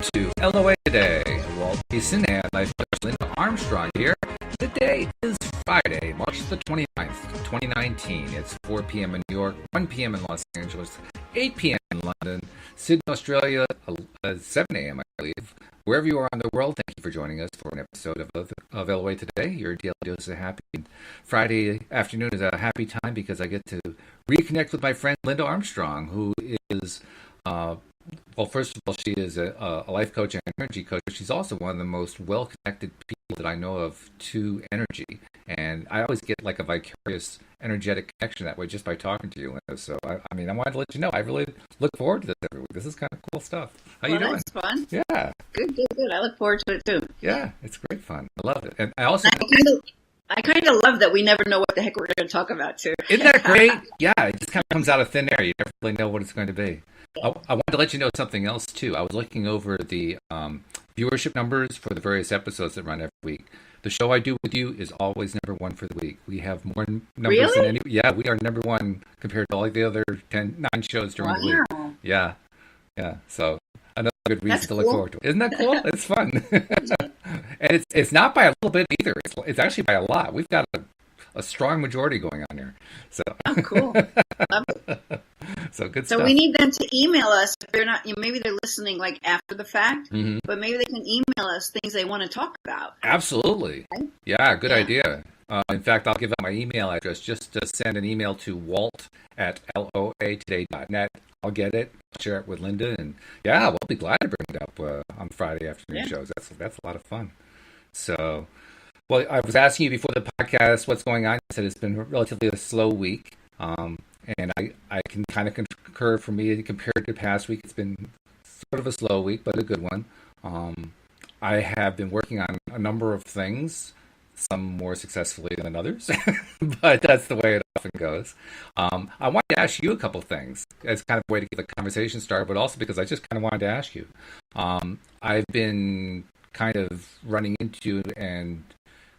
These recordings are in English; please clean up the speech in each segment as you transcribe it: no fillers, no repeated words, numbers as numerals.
to LOA Today. Walt Eason and Life Coach Linda Armstrong here. Today is Friday, March the 29th, 2019. It's 4 p.m. in New York, 1 p.m. in Los Angeles, 8 p.m. in London, Sydney, Australia, 7 a.m. I believe. Wherever you are in the world, thank you for joining us for an episode of LOA Today. Your daily dose of happy. Friday afternoon is a happy time because I get to reconnect with my friend Linda Armstrong, who is... well, first of all, she is a life coach and energy coach. She's also one of the most well-connected people that I know of to energy. And I always get like a vicarious energetic connection that way just by talking to you, Linda. So, I wanted to let you know, I really look forward to this every week. This is kind of cool stuff. How you doing? That's fun. Yeah. Good. I look forward to it, too. Yeah, it's great fun. I love it. And I also... I kind of love that we never know what the heck we're going to talk about, too. Isn't that great? Yeah, it just kind of comes out of thin air. You never really know what it's going to be. I wanted to let you know something else, too. I was looking over the viewership numbers for the various episodes that run every week. The show I do with you is always number one for the week. We have more numbers than any... Yeah, we are number one compared to all the other 9 shows during the week. Yeah. So another good reason to look forward to it. Isn't that cool? It's fun. And it's not by a little bit either. It's actually by a lot. We've got a strong majority going on here. So cool. Love it. So good stuff. So we need them to email us if they're not, maybe they're listening like after the fact, but maybe they can email us things they want to talk about. Absolutely. Right? Yeah, good idea. In fact, I'll give out my email address just to send an email to walt@loatoday.net. I'll get it, share it with Linda, and yeah, we'll be glad to bring it up on Friday afternoon shows. That's a lot of fun. So, well, I was asking you before the podcast what's going on. You said it's been relatively a slow week, and I can kind of concur. For me, compared to past week, it's been sort of a slow week, but a good one. I have been working on a number of things, some more successfully than others, but that's the way it often goes. I wanted to ask you a couple things as kind of a way to get the conversation started, but also because I just kind of wanted to ask you. I've been kind of running into and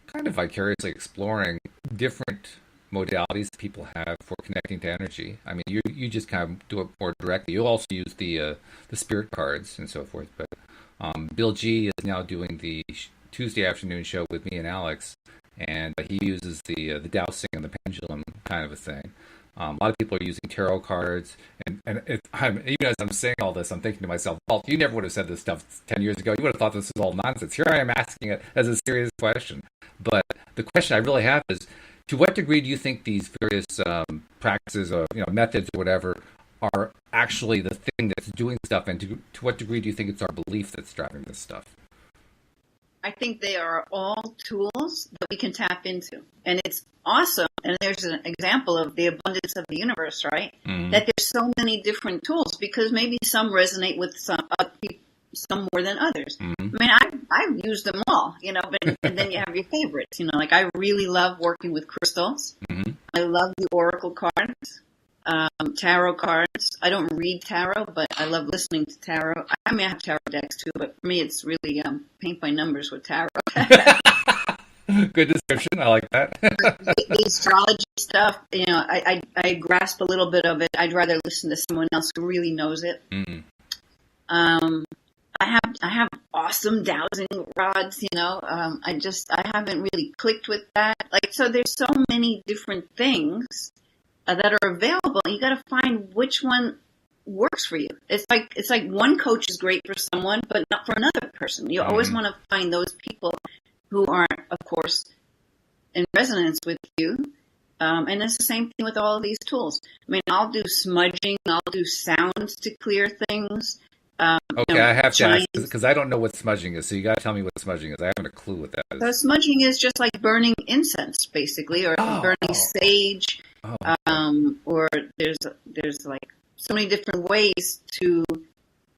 kind of vicariously exploring different modalities people have for connecting to energy. I mean, you just kind of do it more directly. You also use the spirit cards and so forth, but Bill G is now doing the Tuesday afternoon show with me and Alex, and he uses the dowsing and the pendulum kind of a thing. A lot of people are using tarot cards, and even as I'm saying all this, I'm thinking to myself, well, you never would have said this stuff 10 years ago. You would have thought this was all nonsense. Here I am asking it as a serious question. But the question I really have is, to what degree do you think these various practices or methods or whatever are actually the thing that's doing stuff, and to what degree do you think it's our belief that's driving this stuff? I think they are all tools that we can tap into. And it's awesome. And there's an example of the abundance of the universe, right? Mm-hmm. That there's so many different tools because maybe some resonate with some more than others. Mm-hmm. I mean, I've used them all, but, and then you have your favorites. Like I really love working with crystals. Mm-hmm. I love the oracle cards. Tarot cards. I don't read tarot, but I love listening to tarot. I mean, I have tarot decks too, but for me, it's really paint by numbers with tarot. Good description. I like that. the astrology stuff, I grasp a little bit of it. I'd rather listen to someone else who really knows it. Mm-hmm. I have awesome dowsing rods. I haven't really clicked with that. So there's so many different things that are available. You got to find which one works for you. It's like one coach is great for someone, but not for another person. You always want to find those people who are, of course, in resonance with you. And it's the same thing with all of these tools. I mean, I'll do smudging. I'll do sounds to clear things. Okay, I have to ask because I don't know what smudging is. So you got to tell me what smudging is. I haven't a clue what that is. So smudging is just like burning incense, basically, or burning sage. Or there's like so many different ways to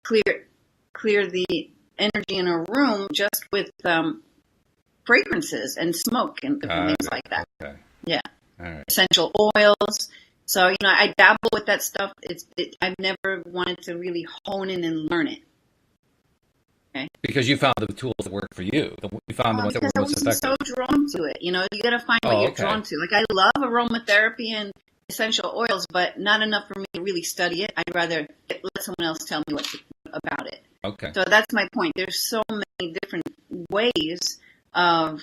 clear the energy in a room just with fragrances and smoke and different things like that. Okay. Yeah. All right. Essential oils. So I dabble with that stuff. I've never wanted to really hone in and learn it. Okay. Because you found the tools that work for you. You found the ones that were most effective. I was so drawn to it. You got to find what you're drawn to. Like I love aromatherapy and essential oils, but not enough for me to really study it. I'd rather let someone else tell me about it. Okay. So that's my point. There's so many different ways of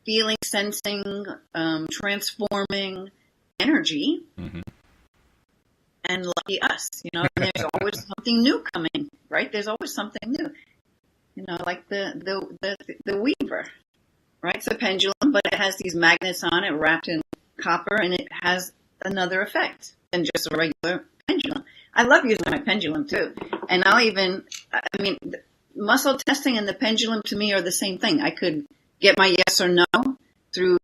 feeling, sensing, transforming energy. Mm-hmm. And lucky us, and there's always something new coming, right? There's always something new, like the weaver, right? It's a pendulum, but it has these magnets on it wrapped in copper, and it has another effect than just a regular pendulum. I love using my pendulum too. And muscle testing and the pendulum to me are the same thing. I could get my yes or no through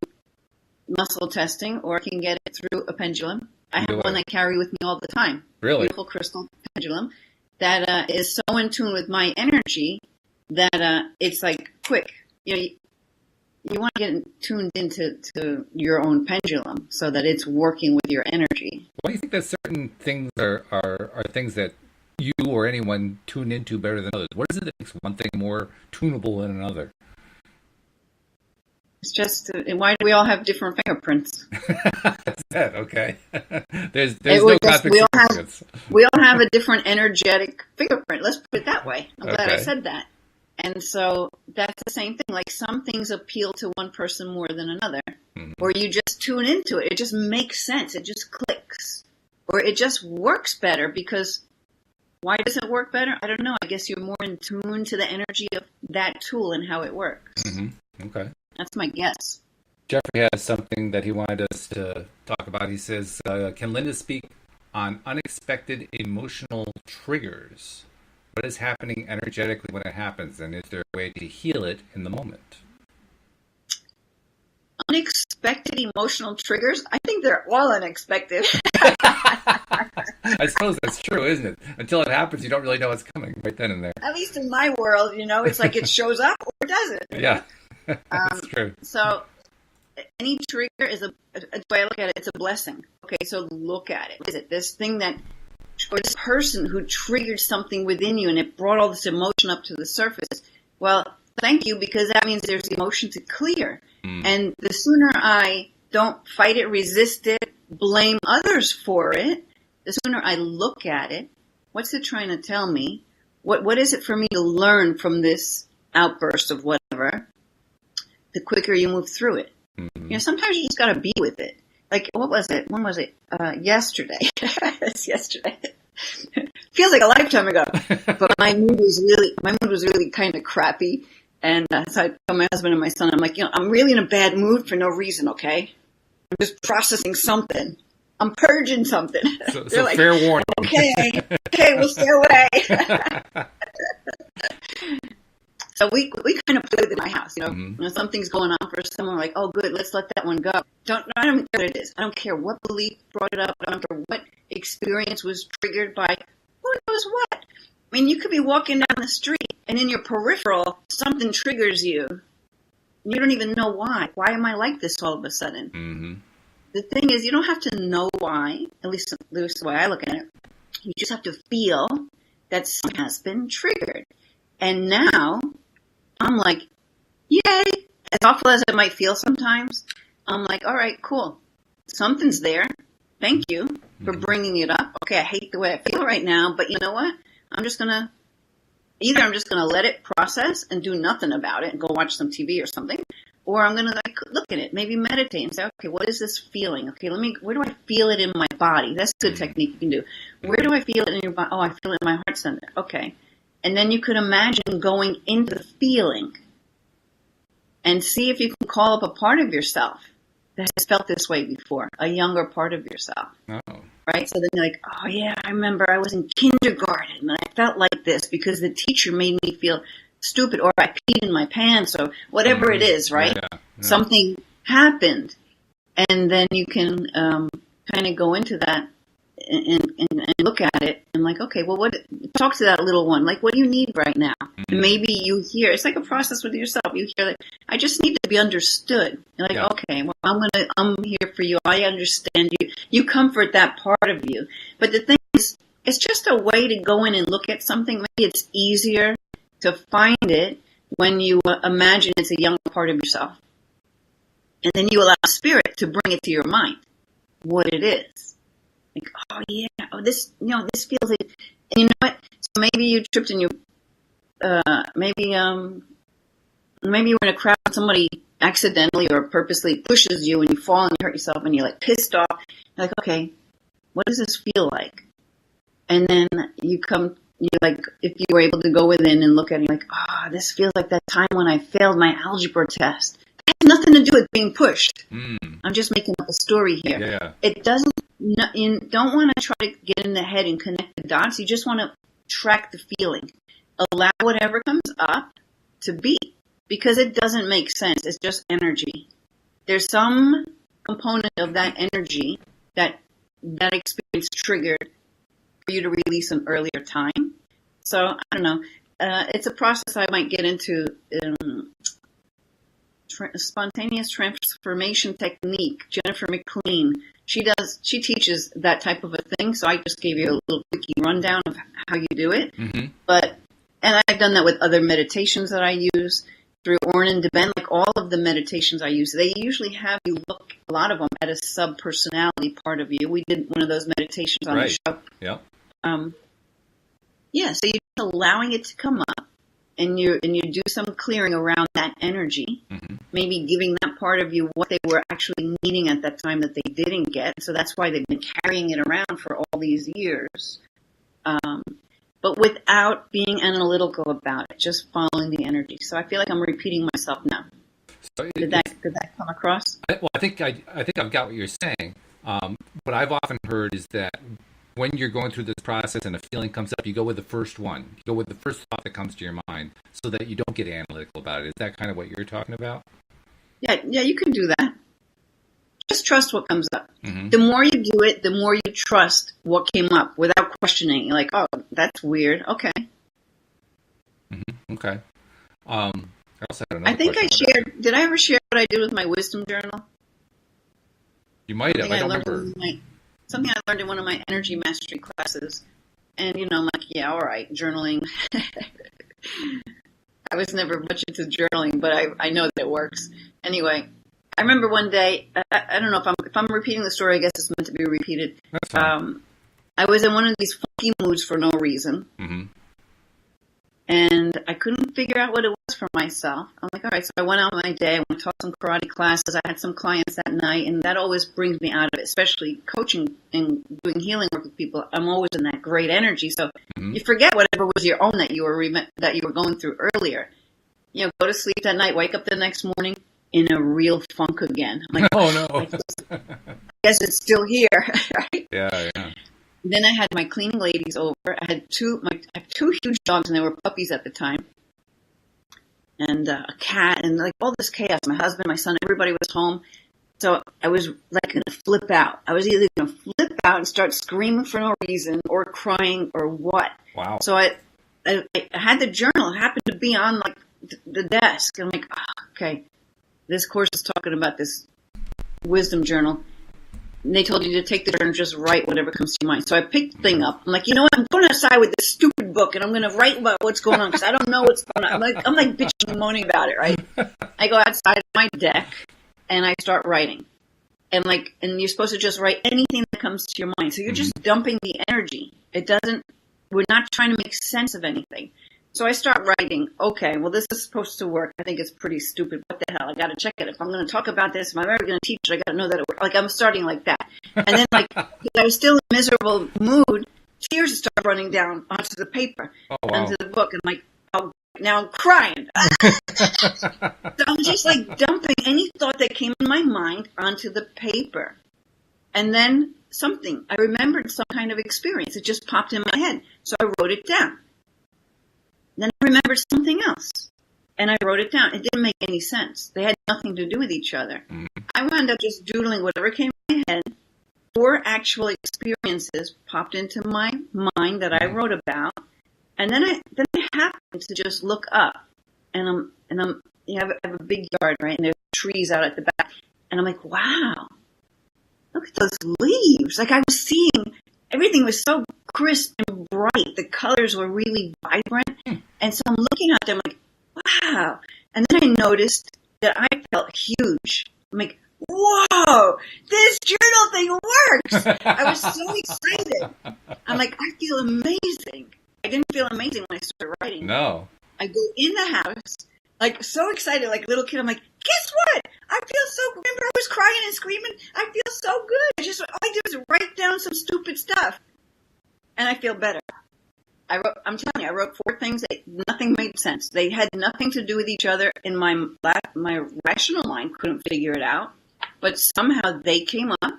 muscle testing, or I can get it through a pendulum. I have one I carry with me all the time. Really? Beautiful crystal pendulum that is so in tune with my energy that it's like quick. You want to get tuned into your own pendulum so that it's working with your energy. Why do you think that certain things are things that you or anyone tune into better than others? What is it that makes one thing more tunable than another? It's just, why do we all have different fingerprints? That's it. Okay. There's no cosmic significance. We all have a different energetic fingerprint. Let's put it that way. I'm glad I said that. And so that's the same thing. Like some things appeal to one person more than another. Mm-hmm. Or you just tune into it. It just makes sense. It just clicks. Or it just works better because why does it work better? I don't know. I guess you're more in tune to the energy of that tool and how it works. Mm-hmm. Okay. That's my guess. Jeffrey has something that he wanted us to talk about. He says, can Linda speak on unexpected emotional triggers? What is happening energetically when it happens? And is there a way to heal it in the moment? Unexpected emotional triggers? I think they're all unexpected. I suppose that's true, isn't it? Until it happens, you don't really know what's coming right then and there. At least in my world, it's like it shows up or it doesn't. Yeah. That's true. So any trigger is the way I look at it, it's a blessing. Okay, so look at it. What is it? This thing or this person who triggered something within you and it brought all this emotion up to the surface. Well, thank you, because that means there's emotion to clear. And the sooner I don't fight it, resist it, blame others for it, the sooner I look at it. What's it trying to tell me? What is it for me to learn from this outburst of whatever? The quicker you move through it. Mm-hmm. Sometimes you just got to be with it. Like, what was it? When was it? Yesterday. It's yesterday. Feels like a lifetime ago. But my mood was really kind of crappy. And so I told my husband and my son, I'm like, I'm really in a bad mood for no reason, okay? I'm just processing something. I'm purging something. So like, fair warning. Okay, we'll stay away. So we kind of play with it in my house, When something's going on for someone, like, oh, good, let's let that one go. I don't care what it is. I don't care what belief brought it up. I don't care what experience was triggered by who knows what. I mean, you could be walking down the street and in your peripheral, something triggers you. You don't even know why. Why am I like this all of a sudden? Mm-hmm. The thing is, you don't have to know why, at least the way I look at it. You just have to feel that something has been triggered. And now I'm like, yay! As awful as it might feel sometimes, I'm like, all right, cool. Something's there. Thank you for bringing it up. Okay, I hate the way I feel right now, but you know what? I'm just going to let it process and do nothing about it and go watch some TV or something. Or I'm going to look at it, maybe meditate and say, okay, what is this feeling? Okay, where do I feel it in my body? That's a good technique you can do. Where do I feel it in your body? Oh, I feel it in my heart center. Okay. And then you could imagine going into the feeling and see if you can call up a part of yourself that has felt this way before, a younger part of yourself. Oh. Right? So then you're like, oh yeah, I remember I was in kindergarten and I felt like this because the teacher made me feel stupid, or I peed in my pants, or whatever it is, right? Yeah. Something happened. And then you can kind of go into that and look at it and like, okay, well, talk to that little one. Like, what do you need right now? And maybe you hear, it's like a process with yourself. You hear that, I just need to be understood. You're like, okay, well, I'm here for you. I understand you. You comfort that part of you. But the thing is, it's just a way to go in and look at something. Maybe it's easier to find it when you imagine it's a young part of yourself. And then you allow spirit to bring it to your mind, what it is. Like, oh yeah, this feels like, and you know what? So maybe you tripped and you maybe you're in a crowd and somebody accidentally or purposely pushes you and you fall and you hurt yourself and you're like pissed off. You're like, okay, what does this feel like? And then you like, if you were able to go within and look at it, you're like, this feels like that time when I failed my algebra test. It has nothing to do with being pushed. I'm just making up a story here. Yeah. It doesn't, you don't want to try to get in the head and connect the dots. You just want to track the feeling. Allow whatever comes up to be, because it doesn't make sense. It's just energy. There's some component of that energy that experience triggered for you to release an earlier time. So I don't know. It's a process I might get into. Spontaneous transformation technique. Jennifer McLean. She teaches that type of a thing. So I just gave you a little quickie rundown of how you do it. And I've done that with other meditations that I use through Orrin and DeBen. Like all of the meditations I use, they usually have you look, a lot of them, at a sub-personality part of you. We did one of those meditations on the show. Yeah. So you're just allowing it to come up, and you do some clearing around that energy, maybe giving that part of you what they were actually needing at that time that they didn't get. So that's why they've been carrying it around for all these years. But without being analytical about it, just following the energy. So I feel like I'm repeating myself now. So did that come across? I think I've got what you're saying. What I've often heard is that when you're going through this process and a feeling comes up, you go with the first one. You go with the first thought that comes to your mind, so that you don't get analytical about it. Is that kind of what you're talking about? Yeah, you can do that. Just trust what comes up. The more you do it, the more you trust what came up without questioning. You're like, oh, that's weird. Okay. Okay. I think I shared. Did I ever share what I did with my wisdom journal? You might have. I don't remember. Something I learned in one of my energy mastery classes. And, I'm like, yeah, all right, journaling. I was never much into journaling, but I know that it works. Anyway, I remember one day, I don't know if I'm repeating the story, I guess it's meant to be repeated. That's fine. I was in one of these funky moods for no reason. And I couldn't figure out what it was for myself. I'm like, all right, so I went out my day. I went to taught some karate classes. I had some clients that night, and that always brings me out of it, especially coaching and doing healing work with people. I'm always in that great energy. So you forget whatever was your own that you were going through earlier. Go to sleep that night, wake up the next morning in a real funk again. I'm like, oh no, I guess it's still here, right? Yeah. Then I had my cleaning ladies over. I have two huge dogs, and they were puppies at the time, and a cat, and like all this chaos. My husband, my son, everybody was home. So I was like going to flip out. I was either going to flip out and start screaming for no reason, or crying, or what. Wow. So I had the journal. It happened to be on like the desk. I'm like, okay, this course is talking about this wisdom journal. And they told you to take the journal and just write whatever comes to your mind. So I picked the thing up. I'm like, you know what? I'm going outside with this stupid book, and I'm going to write about what's going on because I don't know what's going on. I'm like bitching and moaning about it, right? I go outside my deck, and I start writing. And you're supposed to just write anything that comes to your mind. So you're just dumping the energy. We're not trying to make sense of anything. So I start writing, okay, well, this is supposed to work. I think it's pretty stupid. What the hell? I got to check it. If I'm going to talk about this, if I'm ever going to teach it, I got to know that it works. Like, I'm starting like that. And then, I was still in a miserable mood, tears start running down onto the paper, onto the book. And I'm like, oh, now I'm crying. So I'm just, dumping any thought that came in my mind onto the paper. And then I remembered some kind of experience. It just popped in my head. So I wrote it down. Then I remembered something else, and I wrote it down. It didn't make any sense. They had nothing to do with each other. I wound up just doodling whatever came in my head. 4 actual experiences popped into my mind that I wrote about, and then I happened to just look up, and I have a big yard, right, and there's trees out at the back, and I'm like, wow, look at those leaves. I was seeing. Everything was so crisp and bright. The colors were really vibrant. And so I'm looking at them like, wow. And then I noticed that I felt huge. I'm like, whoa, this journal thing works. I was so excited. I'm like, I feel amazing. I didn't feel amazing when I started writing. No. I go in the house, like so excited, like a little kid. I'm like, guess what? I feel so, remember I was crying and screaming? I feel so good. All I did was write down some stupid stuff. And I feel better. I'm telling you, I wrote 4 things that nothing made sense. They had nothing to do with each other, and my rational mind couldn't figure it out. But somehow they came up.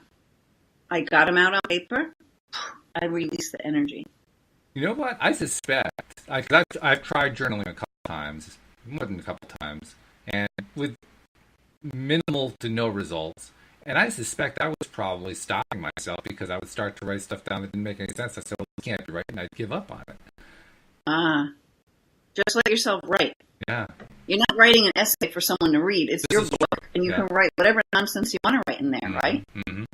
I got them out on paper. I released the energy. You know what? I suspect, I've tried journaling a couple times, more than a couple times, and with minimal to no results. And I suspect I was probably stopping myself because I would start to write stuff down that didn't make any sense. I said, well, it can't be right, and I'd give up on it. Just let yourself write. Yeah. You're not writing an essay for someone to read. It's your book, and you can write whatever nonsense you want to write in there, right? Mm-hmm.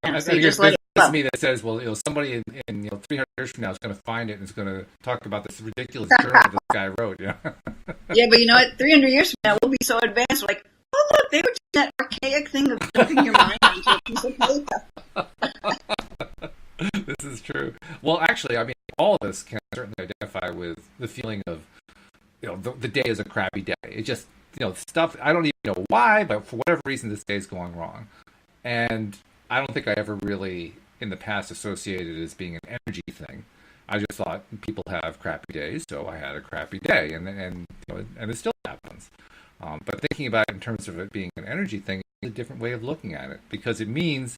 Yeah, so you just let it go. It's me that says, well, somebody in 300 years from now is going to find it and is going to talk about this ridiculous journal this guy wrote. Yeah. Yeah, but you know what? 300 years from now, we'll be so advanced. We're like, oh, look, they were doing that archaic thing of dumping your mind onto a piece of paper. This is true. Well, actually, I mean, all of us can certainly identify with the feeling of, the day is a crappy day. It just, stuff, I don't even know why, but for whatever reason, this day is going wrong. And I don't think I ever really, in the past, associated it as being an energy thing. I just thought people have crappy days, so I had a crappy day, and it still happens. But thinking about it in terms of it being an energy thing is a different way of looking at it, because it means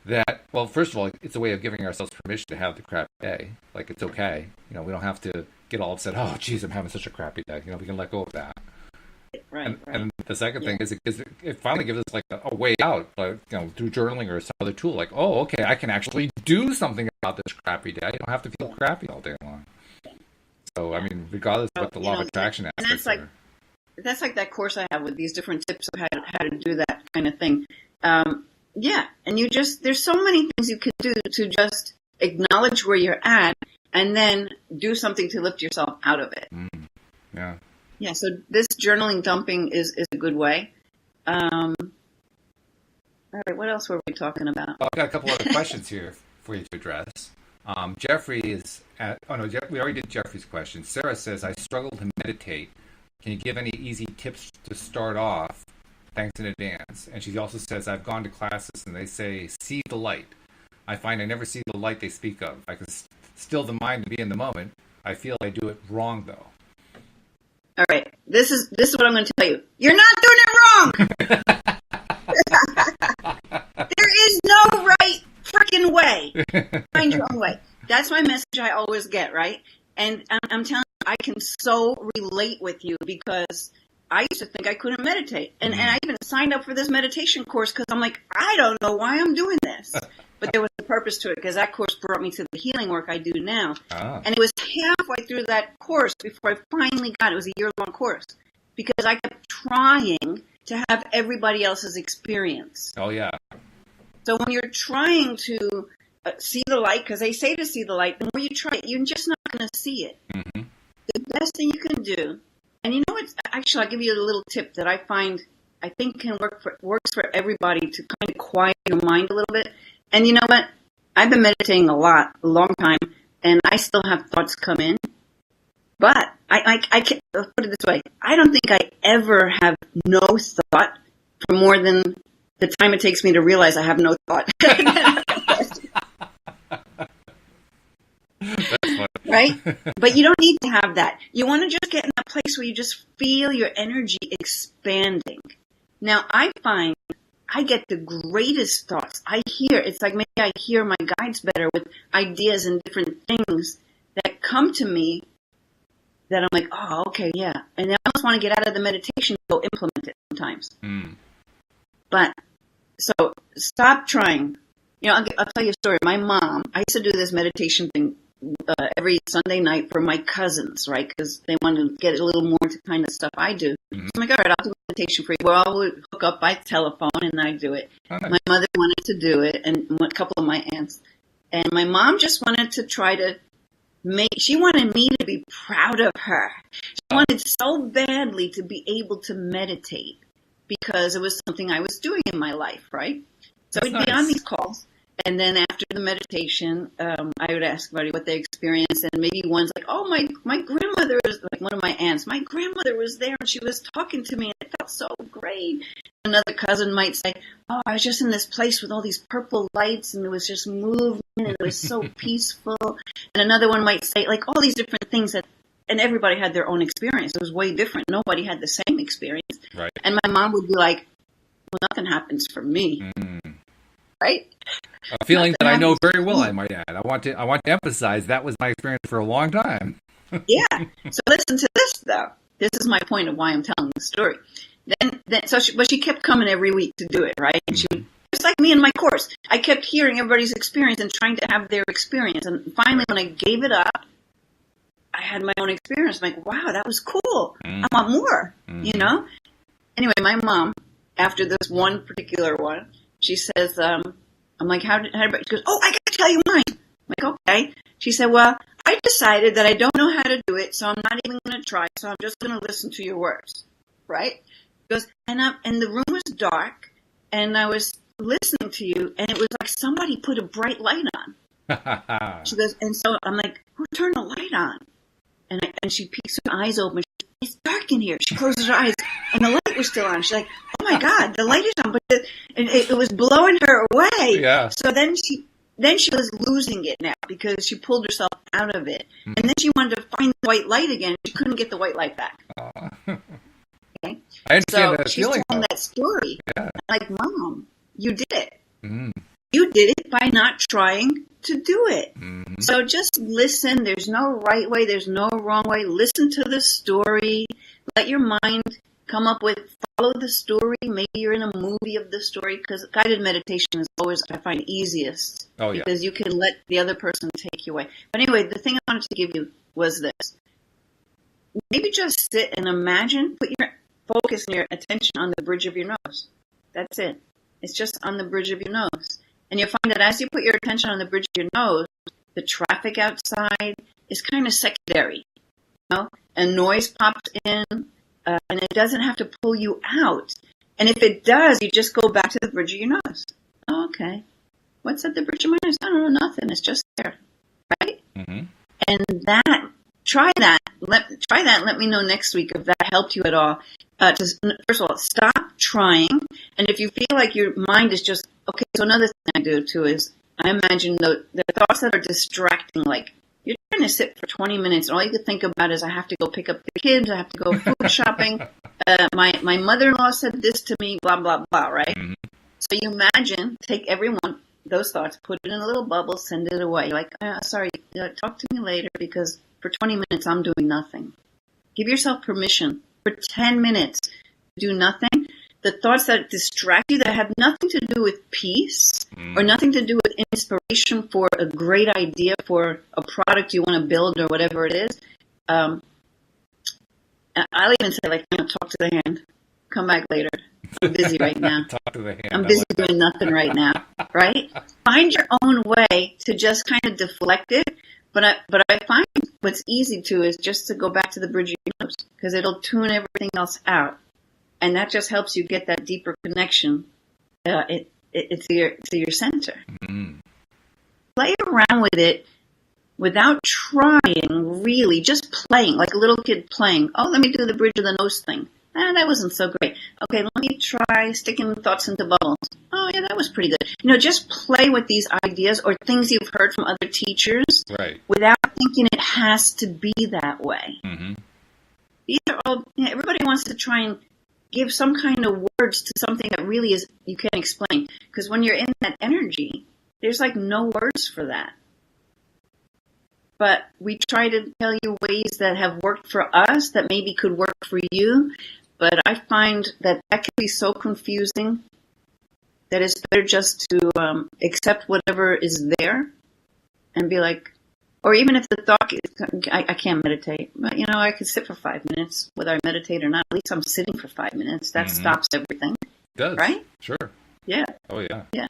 that, well, first of all, it's a way of giving ourselves permission to have the crappy day. Like, it's okay. We don't have to get all upset. Oh, geez, I'm having such a crappy day. We can let go of that. Right. And the second thing is it finally gives us like a way out, through journaling or some other tool. Like, oh, okay, I can actually do something about this crappy day. I don't have to feel crappy all day long. So, I mean, regardless of what the law of attraction aspects are. That's like that course I have with these different tips of how to do that kind of thing. Yeah, and there's so many things you can do to just acknowledge where you're at and then do something to lift yourself out of it. Yeah. Yeah, so this journaling dumping is a good way. All right, what else were we talking about? I've got a couple other questions here for you to address. Jeffrey we already did Jeffrey's question. Sarah says, I struggle to meditate. Can you give any easy tips to start off? Thanks in advance. And she also says, I've gone to classes and they say, see the light. I find I never see the light they speak of. I can still the mind and be in the moment. I feel I do it wrong, though. All right. This is what I'm going to tell you. You're not doing it wrong! There is no right freaking way. Find your own way. That's my message I always get, right? And I'm telling you, I can so relate with you because I used to think I couldn't meditate. And I even signed up for this meditation course because I'm like, I don't know why I'm doing this. But there was a purpose to it because that course brought me to the healing work I do now. And it was halfway through that course before I finally got it. It was a year-long course because I kept trying to have everybody else's experience. Oh, yeah. So when you're trying to see the light, because they say to see the light, the more you try it, you're just not going to see it. Mm-hmm. The best thing you can do, and you know what? Actually, I'll give you a little tip that I think can works for everybody to kind of quiet your mind a little bit. And you know what? I've been meditating a long time, and I still have thoughts come in. But I can put it this way: I don't think I ever have no thought for more than the time it takes me to realize I have no thought. That's funny. Right? But you don't need to have that. You want to just get in that place where you just feel your energy expanding. Now, I find I get the greatest thoughts. It's like maybe I hear my guides better with ideas and different things that come to me that I'm like, oh, okay, yeah. And I almost want to get out of the meditation and go implement it sometimes. But, so, stop trying. I'll tell you a story. My mom, I used to do this meditation thing every Sunday night for my cousins, right? Because they wanted to get a little more to kind of stuff I do. Mm-hmm. So I'm like, all right, I'll do meditation for you. Well, I would hook up by telephone and I'd do it. Okay. My mother wanted to do it, and a couple of my aunts. And my mom just wanted to try to she wanted me to be proud of her. She wanted so badly to be able to meditate because it was something I was doing in my life, right? So we'd be on these calls. And then after the meditation, I would ask everybody what they experienced, and maybe one's like, "Oh, my grandmother grandmother was, like one of my aunts, my grandmother was there and she was talking to me and it felt so great. Another cousin might say, oh, I was just in this place with all these purple lights and it was just moving and it was so peaceful. And another one might say, like, all these different things that, and everybody had their own experience. It was way different. Nobody had the same experience. Right. And my mom would be like, well, nothing happens for me. Right? A feeling that I know very well, I might add. I want to emphasize that was my experience for a long time. Yeah. So listen to this, though. This is my point of why I'm telling the story. But she kept coming every week to do it, right? And she, just like me in my course, I kept hearing everybody's experience and trying to have their experience. And finally, when I gave it up, I had my own experience. I'm like, wow, that was cool. I want more, you know? Anyway, my mom, after this one particular one, she says, I'm like, how did she goes, oh, I got to tell you mine. I'm like, okay. She said, well, I decided that I don't know how to do it, so I'm not even going to try. So I'm just going to listen to your words, right? She goes, and the room was dark, and I was listening to you, and it was like somebody put a bright light on. She goes, and so I'm like, who turned the light on? And she peeks her eyes open. She goes, it's dark in here. She closes her eyes, and the light was still on. She's like, oh my God, the light is on, but it was blowing her away. Yeah. So then she was losing it now because she pulled herself out of it. And then she wanted to find the white light again. She couldn't get the white light back. Okay? I understand so that she's feeling. telling that story. Yeah. Like, Mom, you did it. You did it by not trying to do it. So just listen. There's no right way. There's no wrong way. Listen to the story. Let your mind come up with, follow the story. Maybe you're in a movie of the story, because guided meditation is always, I find, easiest. Oh, yeah. Because you can let the other person take you away. But anyway, the thing I wanted to give you was this. Maybe just sit and imagine, put your focus and your attention on the bridge of your nose. That's it. It's just on the bridge of your nose. And you'll find that as you put your attention on the bridge of your nose, the traffic outside is kind of secondary. You know? A noise pops in, and it doesn't have to pull you out. And if it does, you just go back to the bridge of your nose. Oh, okay. What's at the bridge of my nose? I don't know, nothing. It's just there. Right? And try that. Let me know next week if that helped you at all. First of all, stop trying. And if you feel like your mind is just, okay, so another thing I do too is I imagine the thoughts that are distracting, like you're trying to sit for 20 minutes and all you can think about is I have to go pick up the kids, I have to go food shopping, my mother-in-law said this to me, blah, blah, blah, right? So you imagine, take every one, those thoughts, put it in a little bubble, send it away. You're like, sorry, talk to me later because for 20 minutes I'm doing nothing. Give yourself permission for 10 minutes to do nothing. The thoughts that distract you, that have nothing to do with peace or nothing to do with inspiration for a great idea for a product you want to build or whatever it is. I'll even say, like, talk to the hand. Come back later. I'm busy right now. Talk to the hand. I'm busy doing nothing right now. Right? Find your own way to just kind of deflect it. But I find what's easy to is just to go back to the bridge of your nose because it'll tune everything else out. And that just helps you get that deeper connection to your center. Play around with it without trying, really, just playing, like a little kid playing. Oh, let me do the bridge of the nose thing. That wasn't so great. Okay, let me try sticking thoughts into bubbles. Oh, yeah, that was pretty good. Just play with these ideas or things you've heard from other teachers without thinking it has to be that way. These are all, everybody wants to try and give some kind of words to something that really is, you can't explain. Because when you're in that energy, there's like no words for that. But we try to tell you ways that have worked for us that maybe could work for you. But I find that can be so confusing that it's better just to accept whatever is there and be like, or even if the thought is, I can't meditate, but I could sit for 5 minutes, whether I meditate or not. At least I'm sitting for 5 minutes. That stops everything. It does. Right? Sure. Yeah. Oh, yeah. Yeah.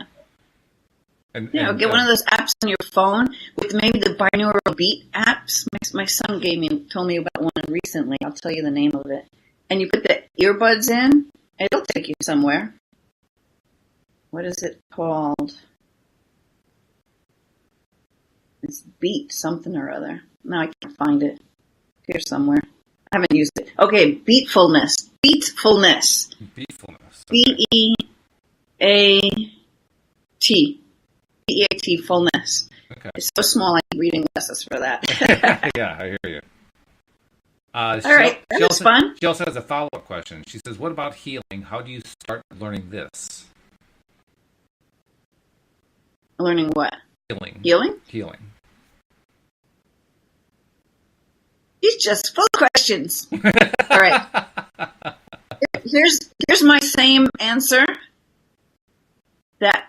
And get one of those apps on your phone with maybe the binaural beat apps. My son told me about one recently. I'll tell you the name of it. And you put the earbuds in, and it'll take you somewhere. What is it called? It's Beat something or other. No, I can't find it. here somewhere. I haven't used it. Okay, beatfulness. Beatfulness. Beatfulness. Okay. B-E-A-T. B-E-A-T, fullness. Okay. It's so small, I need reading glasses for that. Yeah, I hear you. All right, that was fun. She also has a follow-up question. She says, what about healing? How do you start learning this? Learning what? Healing. Healing? He's just full of questions. All right. Here's my same answer. That,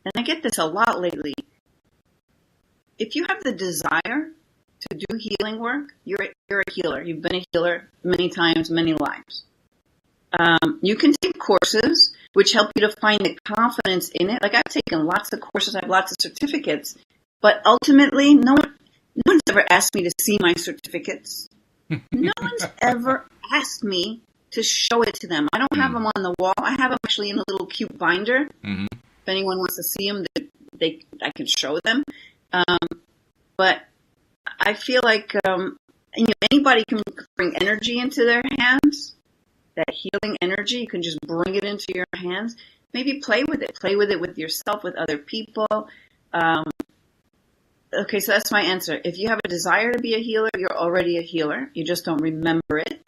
and I get this a lot lately. If you have the desire to do healing work, you're a healer. You've been a healer many times, many lives. You can take courses which help you to find the confidence in it. Like I've taken lots of courses, I have lots of certificates, but ultimately, no one's ever asked me to see my certificates. No one's ever asked me to show it to them. I don't have them on the wall. I have them actually in a little cute binder. Mm-hmm. If anyone wants to see them, I can show them. But I feel like anybody can bring energy into their hands. That healing energy, you can just bring it into your hands. Maybe play with it. Play with it with yourself, with other people. Okay, so that's my answer. If you have a desire to be a healer, you're already a healer. You just don't remember it.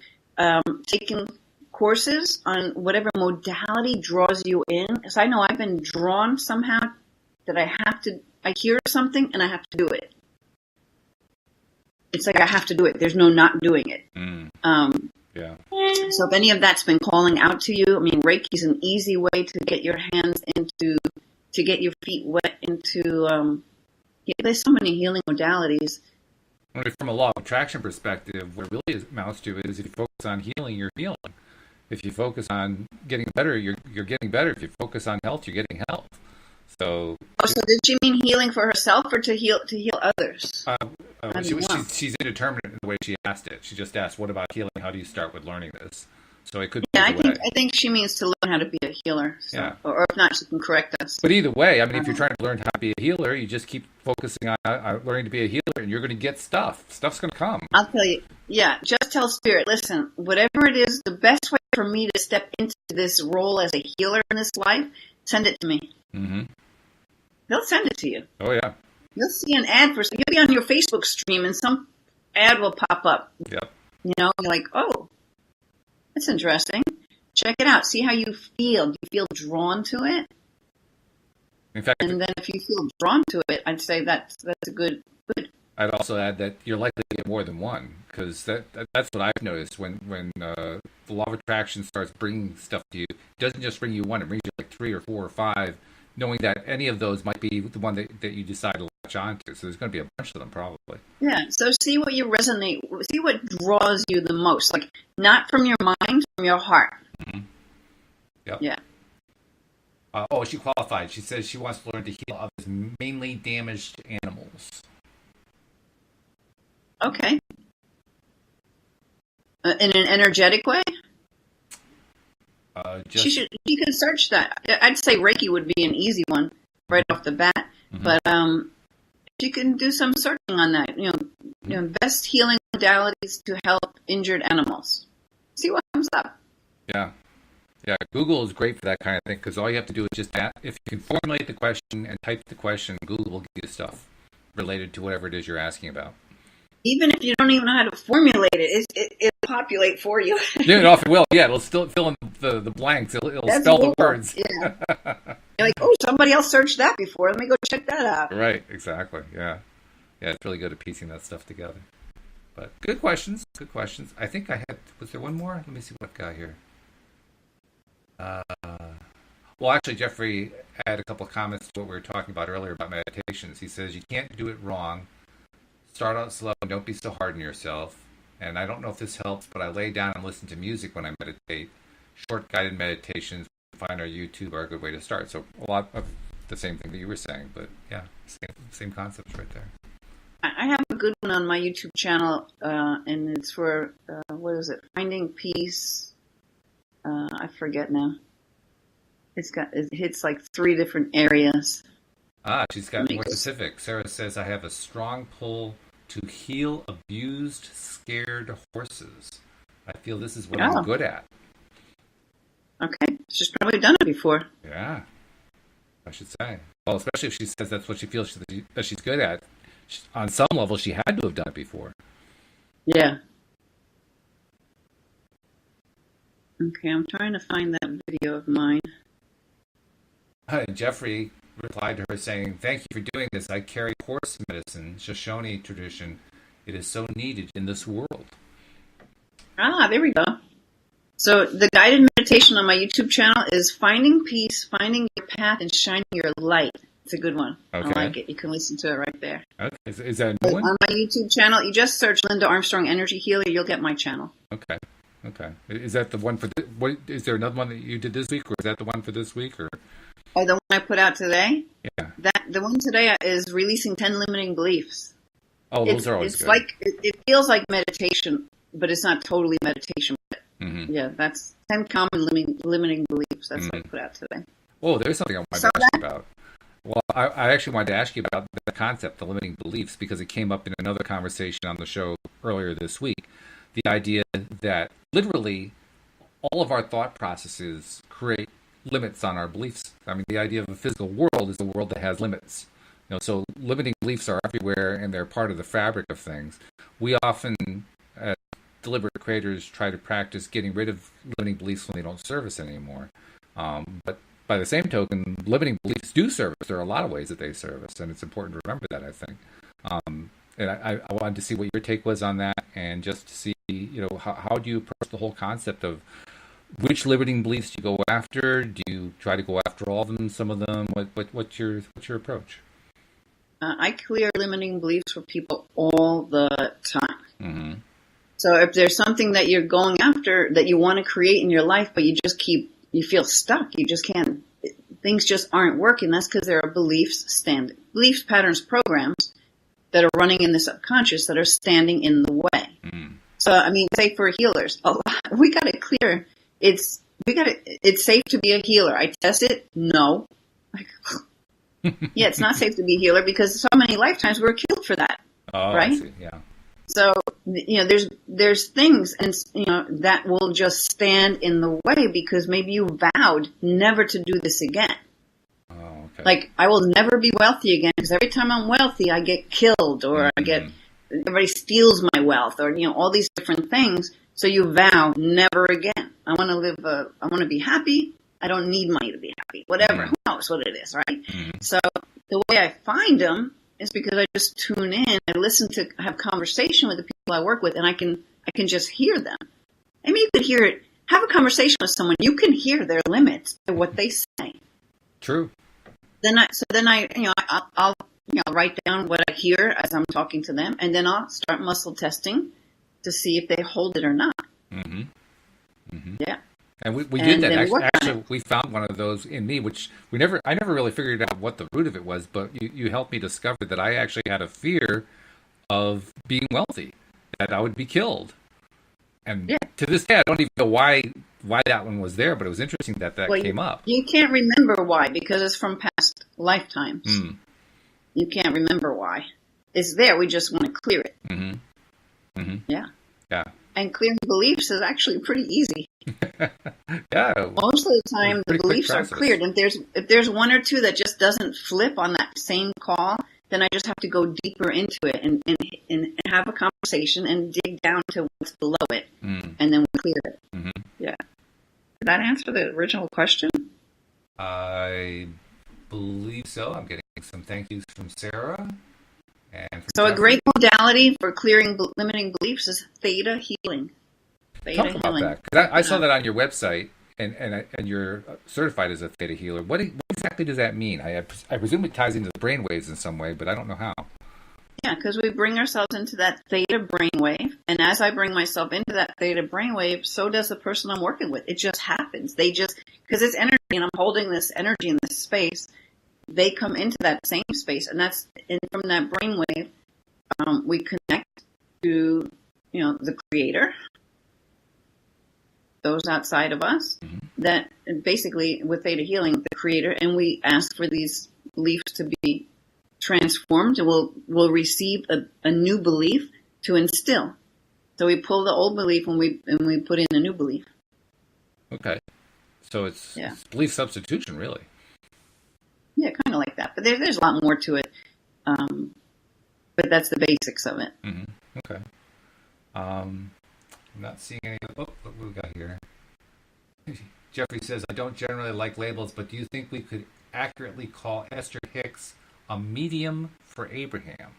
Taking courses on whatever modality draws you in. Because I know I've been drawn somehow that I hear something and I have to do it. It's like I have to do it. There's no not doing it. Yeah. So if any of that's been calling out to you, I mean, Reiki is an easy way to get your hands to get your feet wet into, there's so many healing modalities. From a law of attraction perspective, what it really amounts to is if you focus on healing, you're healing. If you focus on getting better, you're getting better. If you focus on health, you're getting health. So did she mean healing for herself or to heal others? She's indeterminate in the way she asked it. She just asked, "What about healing? How do you start with learning this?" So it could be. Yeah, I think she means to learn how to be a healer. So, yeah. Or if not, she can correct us. But either way, I mean, if you're trying to learn how to be a healer, you just keep focusing on learning to be a healer, and you're going to get stuff. Stuff's going to come. I'll tell you. Yeah, just tell Spirit, listen, whatever it is, the best way for me to step into this role as a healer in this life, send it to me. Mm-hmm. They'll send it to you. Oh, yeah. You'll see an ad you'll be on your Facebook stream and some ad will pop up. Yep. You're like, oh, that's interesting. Check it out. See how you feel. Do you feel drawn to it? In fact, and then if you feel drawn to it, I'd say that's a good. I'd also add that you're likely to get more than one, because that's what I've noticed when the law of attraction starts bringing stuff to you. It doesn't just bring you one; it brings you like 3 or 4 or 5, knowing that any of those might be the one that you decide to latch onto. So there's going to be a bunch of them probably. Yeah. So see what you resonate. See what draws you the most. Like not from your mind, from your heart. Mm-hmm. Yep. Yeah. She qualified. She says she wants to learn to heal others, mainly damaged animals. Okay. In an energetic way? She can search that. I'd say Reiki would be an easy one right off the bat. Mm-hmm. But she can do some searching on that. You know, best healing modalities to help injured animals. See what comes up. Yeah. Yeah, Google is great for that kind of thing, because all you have to do is just ask. If you can formulate the question and type the question, Google will give you stuff related to whatever it is you're asking about. Even if you don't even know how to formulate it, it'll populate for you. Yeah, it often will. Yeah, it'll still fill in the blanks. It'll spell the words. Yeah. You're like, oh, somebody else searched that before. Let me go check that out. Right, exactly. Yeah. Yeah, it's really good at piecing that stuff together. But good questions. Good questions. I think I had, was there one more? Let me see what I've got here. Well, actually, Jeffrey had a couple of comments to what we were talking about earlier about meditations. He says, you can't do it wrong. Start out slow and don't be so hard on yourself. And I don't know if this helps, but I lay down and listen to music when I meditate. Short guided meditations find our YouTube are a good way to start. So a lot of the same thing that you were saying, but yeah, same concepts right there. I have a good one on my YouTube channel, and it's for, what is it, Finding Peace. I forget now. It hits like 3 different areas. She's got more specific. Sarah says, I have a strong pull to heal abused, scared horses. I feel this is what Oh, I'm good at. okay. She's probably done it before. Yeah, I should say. Well, especially if she says that's what she feels that she's good at. On some level, she had to have done it before. Yeah. Okay, I'm trying to find that video of mine. Jeffrey replied to her saying, "Thank you for doing this. I carry horse medicine, Shoshone tradition. It is so needed in this world." Ah, there we go. So the guided meditation on my YouTube channel is Finding Peace, Finding Your Path, and Shining Your Light. It's a good one. Okay. I like it. You can listen to it right there. Okay. Is that a new one? On my YouTube channel, you just search Linda Armstrong Energy Healer. You'll get my channel. Okay. Okay. Is that the one for what? Is there another one that you did this week, or is that the one for this week? Or Oh, the one I put out today? yeah. The one today is releasing 10 limiting beliefs. Oh, those are always it's good. like it feels like meditation, but it's not totally meditation. Mm-hmm. Yeah, that's 10 common limiting beliefs. That's what I put out today. Oh, there's something I wanted to ask you about. Well, I actually wanted to ask you about the concept, the limiting beliefs, because it came up in another conversation on the show earlier this week. The idea that literally all of our thought processes create limits on our beliefs. I mean, the idea of a physical world is a world that has limits. So limiting beliefs are everywhere, and they're part of the fabric of things. We often, as deliberate creators, try to practice getting rid of limiting beliefs when they don't serve us anymore. But by the same token, limiting beliefs do serve us. There are a lot of ways that they serve us, and it's important to remember that, I think. And I wanted to see what your take was on that, and just to see, how do you approach the whole concept of which limiting beliefs do you go after? Do you try to go after all of them, some of them? What's your approach? I clear limiting beliefs for people all the time. Mm-hmm. So if there's something that you're going after that you want to create in your life, but you feel stuck, you just can't, things just aren't working, that's because there are beliefs, patterns, programs that are running in the subconscious that are standing in the way. Mm-hmm. So, I mean, say for healers, we got to clear, it's safe to be a healer. I test it. No. Yeah, it's not safe to be a healer because so many lifetimes we were killed for that. Oh, right? I see. Yeah. So, there's things and, that will just stand in the way because maybe you vowed never to do this again. Oh, okay. Like, I will never be wealthy again because every time I'm wealthy, I get killed or everybody steals my wealth or, all these different things. So you vow never again. I want to be happy. I don't need money to be happy. Whatever. Who knows what it is, right? Mm-hmm. So the way I find them is because I just tune in. I listen to have conversation with the people I work with, and I can just hear them. I mean, you could hear it. Have a conversation with someone. You can hear their limits by what they say. True. Then I'll write down what I hear as I'm talking to them, and then I'll start muscle testing to see if they hold it or not. Mm-hmm. Mm-hmm. Yeah. And we did that. Actually, we found one of those in me, which I never really figured out what the root of it was, but you helped me discover that I actually had a fear of being wealthy, that I would be killed. And to this day, I don't even know why that one was there, but it was interesting that came up. You can't remember why because it's from past lifetimes. Mm. You can't remember why. It's there. We just want to clear it. Mm-hmm. Mm-hmm. Yeah. Yeah. And clearing beliefs is actually pretty easy. Yeah. Most of the time, the beliefs are cleared. And if there's one or two that just doesn't flip on that same call, then I just have to go deeper into it and have a conversation and dig down to what's below it, and then we clear it. Mm-hmm. Yeah. Did that answer the original question? I believe so. I'm getting some thank yous from Sarah. So a great modality for clearing limiting beliefs is Theta Healing. Talk about that. 'Cause I saw that on your website, and you're certified as a Theta Healer. What exactly does that mean? I presume it ties into the brainwaves in some way, but I don't know how. Yeah, because we bring ourselves into that Theta brainwave, and as I bring myself into that Theta brainwave, so does the person I'm working with. It just happens. Because it's energy, and I'm holding this energy in this space, they come into that same space, and from that brainwave, we connect to, the Creator, those outside of us, that basically with Theta Healing, the Creator, and we ask for these beliefs to be transformed and will receive a new belief to instill. So we pull the old belief and we put in a new belief. Okay. So it's belief substitution, really. Yeah, kind of like that. But there's a lot more to it. But that's the basics of it. Mm-hmm. Okay. I'm not seeing any. Oh, what we got here? Jeffrey says, I don't generally like labels, but do you think we could accurately call Esther Hicks a medium for Abraham?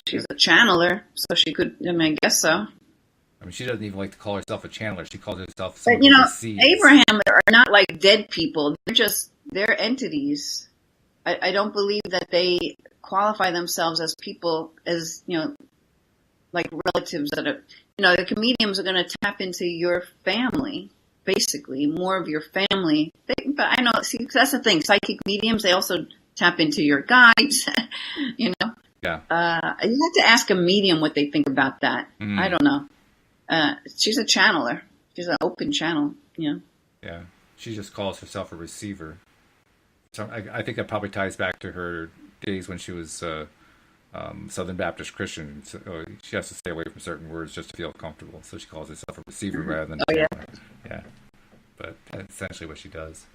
She's a channeler, so she could, I guess so. I mean, she doesn't even like to call herself a channeler. She calls herself But, Abraham are not like dead people. They're entities. I don't believe that they qualify themselves as people, as, like relatives that are, the mediums are going to tap into your family, basically, more of your family. But I know, see, that's the thing. Psychic mediums, they also tap into your guides, Yeah. You have to ask a medium what they think about that. Mm. I don't know. She's a channeler. She's an open channel, Yeah. She just calls herself a receiver. So I think that probably ties back to her days when she was Southern Baptist Christian. So she has to stay away from certain words just to feel comfortable. So she calls herself a receiver rather than a channeler. Yeah. But that's essentially what she does.